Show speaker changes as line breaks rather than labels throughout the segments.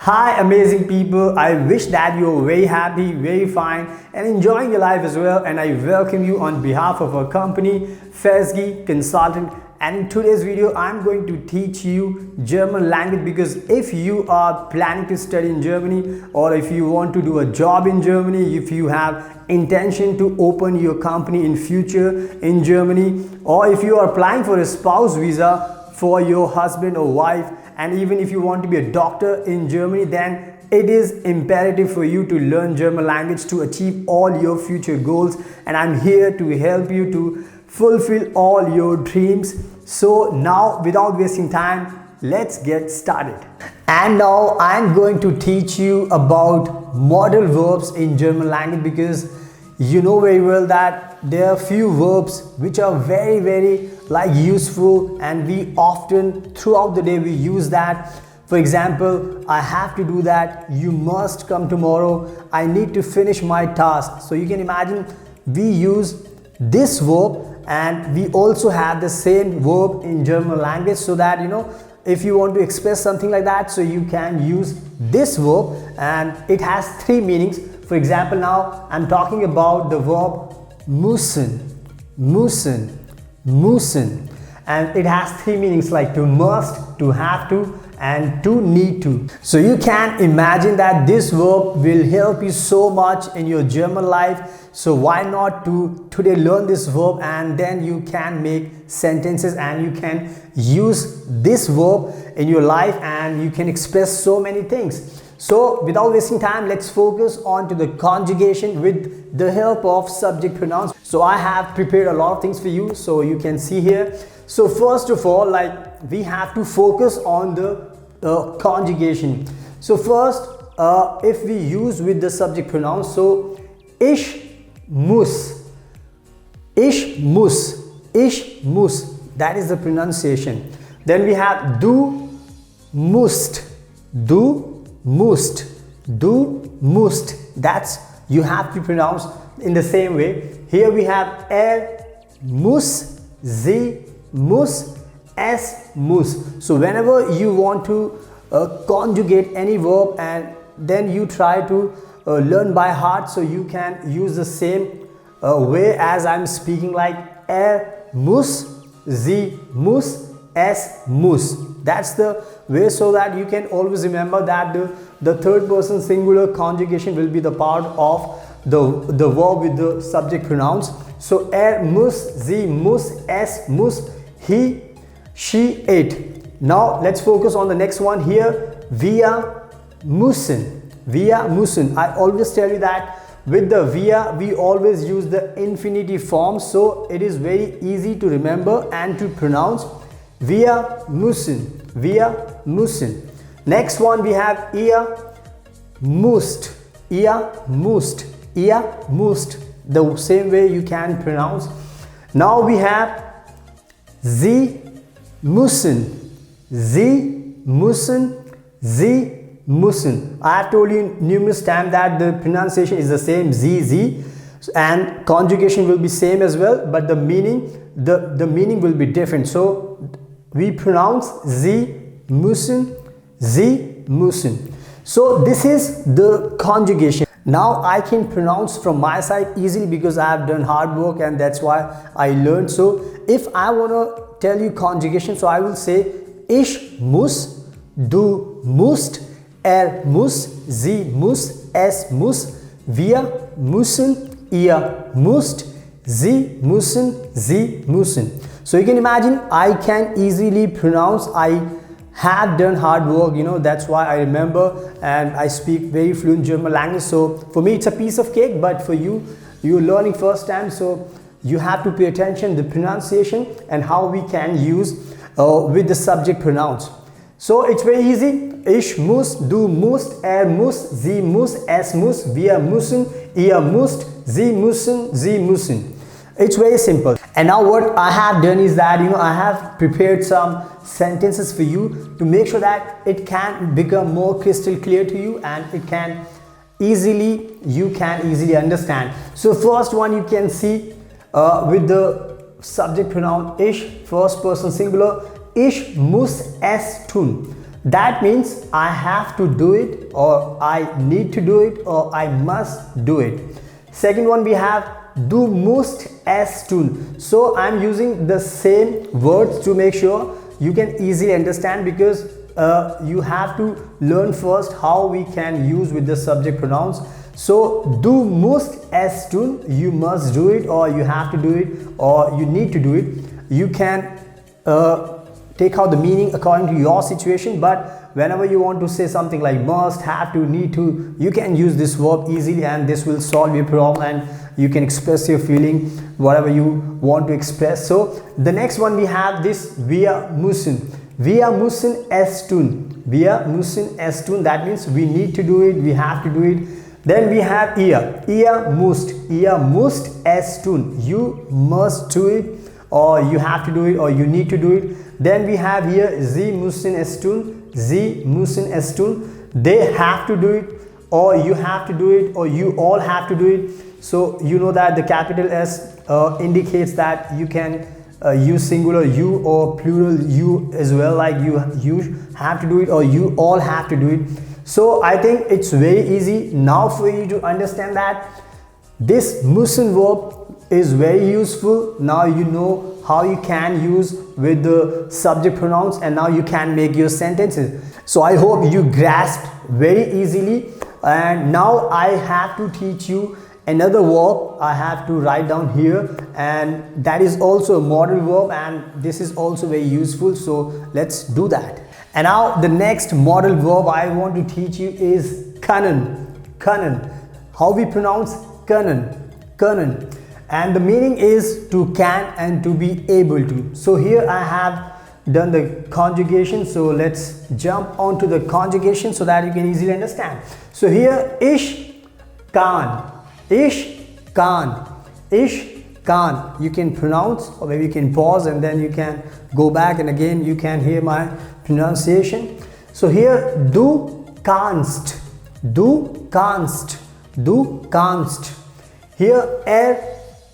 Hi amazing people, I wish that you're very happy, very fine and enjoying your life as well, and I welcome you on behalf of our company Fesgi Consultant. And in today's video I'm going to teach you German language, because if you are planning to study in Germany, or if you want to do a job in Germany, if you have intention to open your company in future in Germany, or if you are applying for a spouse visa for your husband or wife, and even if you want to be a doctor in Germany, then it is imperative for you to learn German language to achieve all your future goals. And I'm here to help you to fulfill all your dreams. So now, without wasting time, let's get started. And now I'm going to teach you about modal verbs in German language, because you know very well that there are few verbs which are very useful, and we often throughout the day we use that. For example, I have to do that, you must come tomorrow, I need to finish my task. So you can imagine we use this verb, and we also have the same verb in German language, so that if you want to express something like that, so you can use this verb, and it has three meanings. For example, now I'm talking about the verb müssen, and it has three meanings, like to must, to have to, and to need to. So you can imagine that this verb will help you so much in your German life. So why not to today learn this verb, and then you can make sentences and you can use this verb in your life and you can express so many things. So without wasting time, let's focus on to the conjugation with the help of subject pronouns. So I have prepared a lot of things for you, so you can see here. So first of all, we have to focus on the conjugation. So first, if we use with the subject pronouns, so ich muss, that is the pronunciation. Then we have du musst, that's you have to pronounce in the same way. Here we have muss, sie muss, es muss. So whenever you want to conjugate any verb, and then you try to learn by heart, so you can use the same way as I'm speaking, like muss, sie muss, es muss. That's the way, so that you can always remember that the third person singular conjugation will be the part of the verb with the subject pronouns. So muss, sie muss, es muss, he, she, it. Now let's focus on the next one here. Wir müssen. I always tell you that with the wir we always use the infinitive form, so it is very easy to remember and to pronounce. Wir müssen. Next one we have ihr müsst. The same way you can pronounce. Now we have Sie müssen. I have told you numerous times that the pronunciation is the same, sie, and conjugation will be same as well, but the meaning will be different. So we pronounce sie müssen. So this is the conjugation. Now I can pronounce from my side easily, because I have done hard work and that's why I learned. So if I want to tell you conjugation, so I will say ich muss, du musst, muss, sie muss, es muss, wir müssen, ihr müsst, sie müssen. So you can imagine I can easily pronounce. I have done hard work, that's why I remember and I speak very fluent German language. So for me it's a piece of cake, but for you, you're learning first time, so you have to pay attention the pronunciation and how we can use with the subject pronouns. So it's very easy. Ich muss, du musst, muss, sie muss, es muss, wir müssen, ihr müsst, sie müssen. It's very simple. And now what I have done is that I have prepared some sentences for you to make sure that it can become more crystal clear to you, and you can easily understand. So first one you can see with the subject pronoun ich, first person singular, ich muss es tun. That means I have to do it, or I need to do it, or I must do it. Second one, we have du musst es tun. So I'm using the same words to make sure you can easily understand, because you have to learn first how we can use with the subject pronouns. So du musst es tun, you must do it, or you have to do it, or you need to do it. You can take out the meaning according to your situation, but whenever you want to say something like must, have to, need to, you can use this verb easily, and this will solve your problem, and you can express your feeling whatever you want to express. So the next one, we have this wir müssen. Wir müssen es tun. Wir müssen es tun. That means we need to do it, we have to do it. Then we have ihr. Ihr müsst. Ihr müsst es tun. You must do it, or you have to do it, or you need to do it. Then we have here sie müssen es tun. Sie müssen es tun. They have to do it, or you have to do it, or you all have to do it. So you know that the capital S indicates that you can use singular you or plural you as well, like you have to do it, or you all have to do it. So I think it's very easy now for you to understand that this müssen verb is very useful. Now you know how you can use with the subject pronouns, and now you can make your sentences. So I hope you grasped very easily. And now I have to teach you another verb. I have to write down here, and that is also a modal verb, and this is also very useful. So let's do that. And now the next modal verb I want to teach you is können. Können. How we pronounce können. Können. And the meaning is to can and to be able to. So here I have done the conjugation. So let's jump onto the conjugation so that you can easily understand. So here ich kann. Ich kann. Ich kann. You can pronounce, or maybe you can pause and then you can go back, and again you can hear my pronunciation. So here du kannst. Du kannst. Du kannst. Here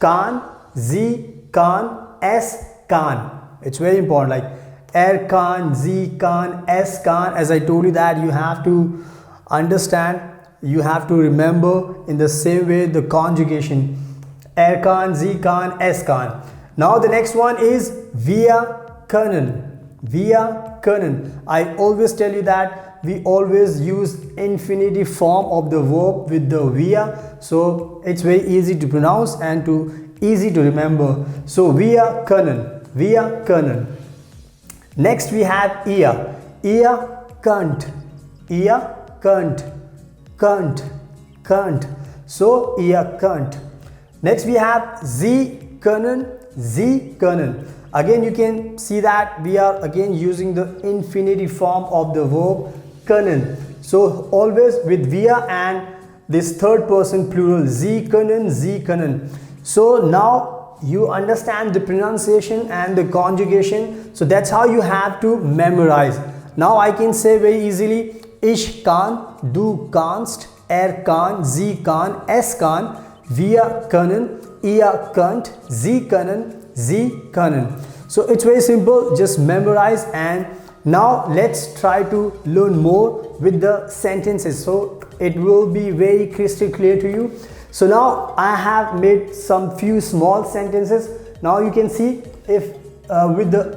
kann, sie kann, es kann. It's very important, like kann, sie kann, es kann. As I told you that you have to understand, you have to remember in the same way the conjugation. Kann, sie kann, es kann. Now the next one is wir können. Wir können. I always tell you that we always use infinitive form of the verb with the wir, so it's very easy to pronounce and easy to remember. So wir können. Wir können. Next we have ihr. Ihr könnt. Ihr könnt. Könnt. Könnt. So ihr könnt. Next we have sie können. Sie können. Again you can see that we are again using the infinitive form of the verb können. So always with wir and this third person plural, sie können, sie können. So now you understand the pronunciation and the conjugation. So that's how you have to memorize. Now I can say very easily, ich kann, du kannst, kann, sie kann, es kann, wir können, ihr könnt, sie können, sie können. So it's very simple, just memorize. And now let's try to learn more with the sentences, so it will be very crystal clear to you. So now I have made some few small sentences. Now you can see if with the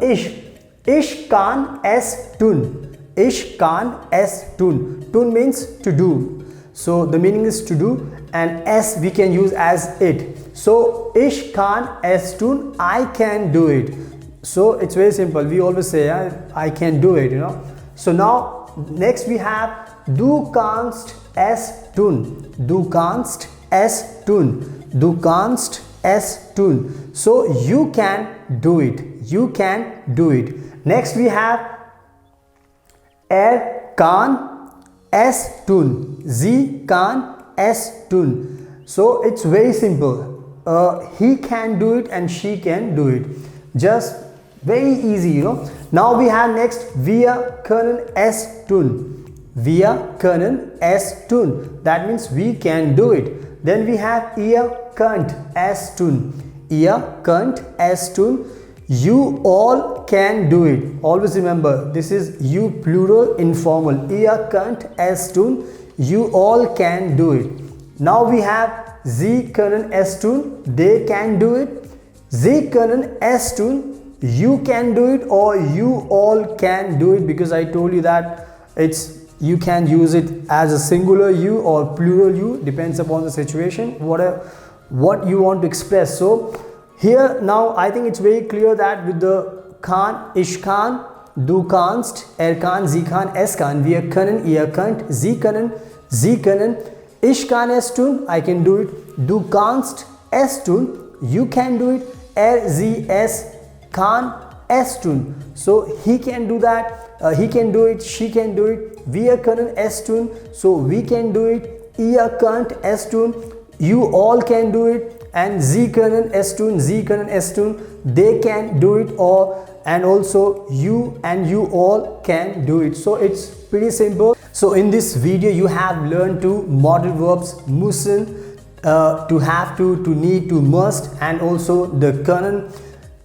ich kann es tun. Ich kann es tun. Tun means to do. So the meaning is to do, and es we can use as it. So ich kann es tun, I can do it. So it's very simple. We always say I can do it, you know. So now next we have du kannst es tun. Du kannst es tun. Du kannst es tun. So you can do it. You can do it. Next we have kann es tun. Sie kann es tun. So it's very simple. He can do it and she can do it. Just very easy, you know. Now we have next wir können es tun. Wir können es tun. That means we can do it. Then we have ihr könnt es tun. Ihr könnt es tun. You all can do it. Always remember, this is you plural informal. Ihr könnt es tun. You all can do it. Now we have Sie können es tun. They can do it. Sie können es tun. You can do it, or you all can do it, because I told you that you can use it as a singular you or plural you, depends upon the situation, what you want to express. So here now I think it's very clear that with the kann, ich kann, du kannst, kann, sie kann, es kann, wir können, ihr könnt, sie können, ich kann es tun, I can do it, du kannst es tun, you can do it, sie, es kann es tun. So he can do that, he can do it, she can do it, wir können es tun, so we can do it, ihr könnt es tun, you all can do it, and sie können es tun, they can do it, and also you and you all can do it. So it's pretty simple. So in this video you have learned two modal verbs, müssen, to have to need, to must, and also the können,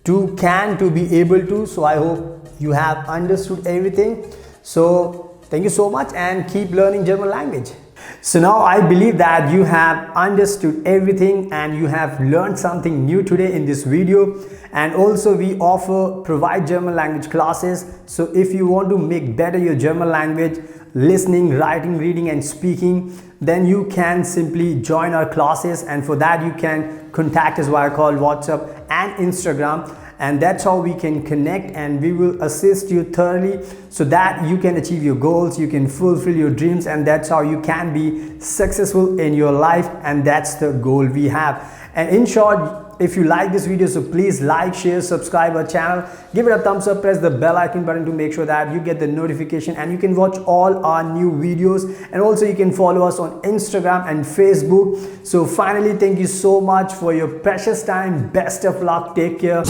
to can, to be able to. So I hope you have understood everything. So thank you so much and keep learning German language. So now I believe that you have understood everything and you have learned something new today in this video. And also we provide German language classes. So if you want to make better your German language, listening, writing, reading and speaking, then you can simply join our classes, and for that you can contact us via call, WhatsApp and Instagram, and that's how we can connect, and we will assist you thoroughly so that you can achieve your goals, you can fulfill your dreams, and that's how you can be successful in your life, and that's the goal we have. And in short, if you like this video, so please like, share, subscribe our channel, give it a thumbs up, press the bell icon button to make sure that you get the notification and you can watch all our new videos, and also you can follow us on Instagram and Facebook. So finally, thank you so much for your precious time. Best of luck. Take care.